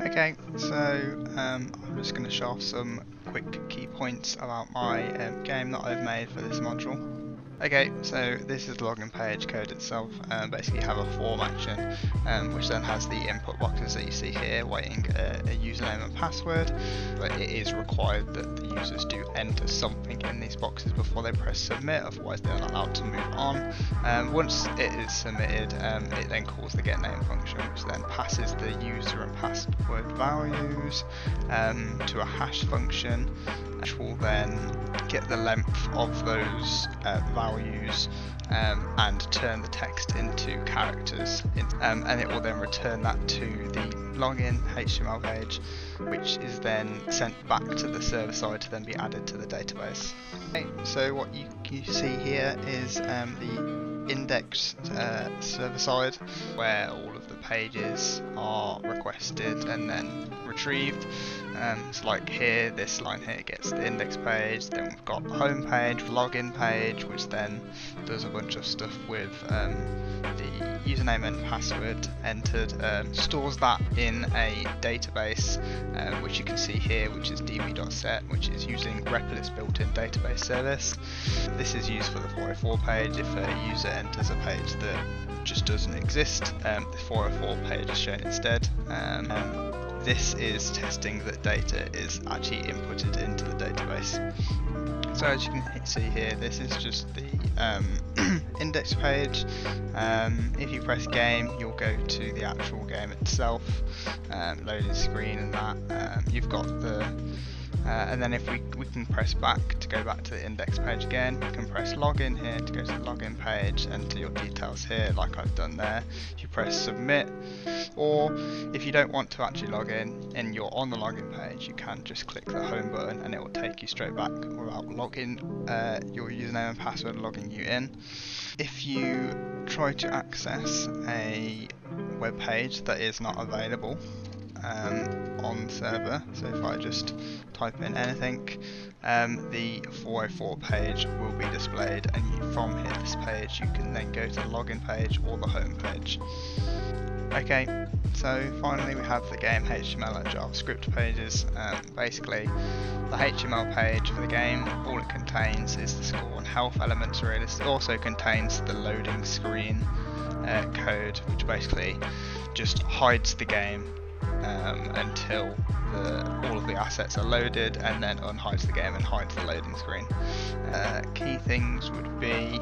Okay, so I'm just going to show off some quick key points about my game that I've made for this module. Okay, so this is the login page code itself. Basically you have a form action which then has the input boxes that you see here waiting a username and password, but it is required that the users do enter something in these boxes before they press submit, otherwise they're not allowed to move on. Once it is submitted, it then calls the getName function, which then passes the user and password values to a hash function, which will then get the length of those values and turn the text into characters, and it will then return that to the login HTML page, which is then sent back to the server side to then be added to the database. Okay, so what you see here is the index server side, where all of the pages are requested and then retrieved. So like here, this line here gets the index page, then we've got home page, login page, which then does a bunch of stuff with the username and password entered, stores that in a database, which you can see here, which is db.set, which is using Replit built-in database service. This is used for the 404 page. If a user enters a page that just doesn't exist, the 404 page is shown instead. This is testing that data is actually inputted into the database. So as you can see here, this is just the index page. If you press game, you'll go to the actual game itself, loading screen and that. You've got the and then if we can press back to go back to the index page again, we can press login here to go to the login page, enter your details here like I've done there. You press submit, or if you don't want to actually log in and you're on the login page, you can just click the home button and it will take you straight back without logging your username and password, logging you in. If you try to access a web page that is not available on the server, so if I just type in anything, the 404 page will be displayed, and from here, this page, you can then go to the login page or the home page. Okay, so finally we have the game HTML and JavaScript pages. Basically, the HTML page for the game, all it contains is the score and health elements really. It also contains the loading screen code, which basically just hides the game until all of the assets are loaded, and then unhides the game and hides the loading screen. Key things would be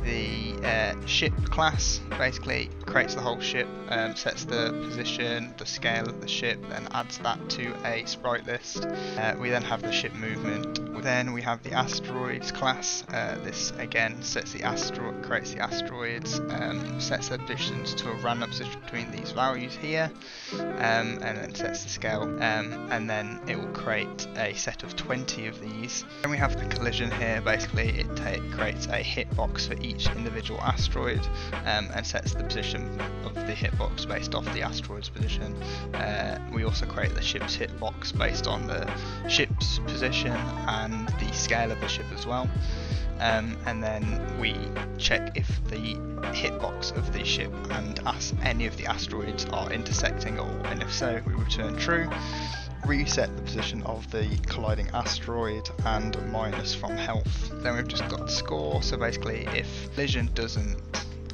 the ship class. Basically creates the whole ship, sets the position, the scale of the ship, then adds that to a sprite list. We then have the ship movement. Then we have the asteroids class. This again creates the asteroids, sets the positions to a random position between these values here, and then sets the scale, and then it will create a set of 20 of these. Then we have the collision here. Basically it creates a hitbox for each individual asteroid, and sets the position of the hitbox based off the asteroid's position. We also create the ship's hitbox based on the ship's position and the scale of the ship as well. And then we check if the hitbox of the ship and any of the asteroids are intersecting at all, and if so, we return true. Reset the position of the colliding asteroid and minus from health. Then we've just got score, so basically if collision doesn't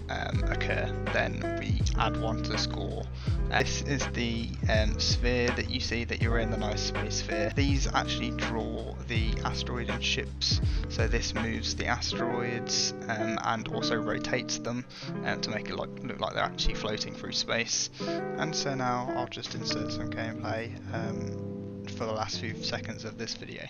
occur, then we add 1 to the score. This is the sphere that you see that you're in, the nice space sphere. These actually draw the asteroid and ships, so this moves the asteroids and also rotates them to make it look like they're actually floating through space. And so now I'll just insert some gameplay for the last few seconds of this video.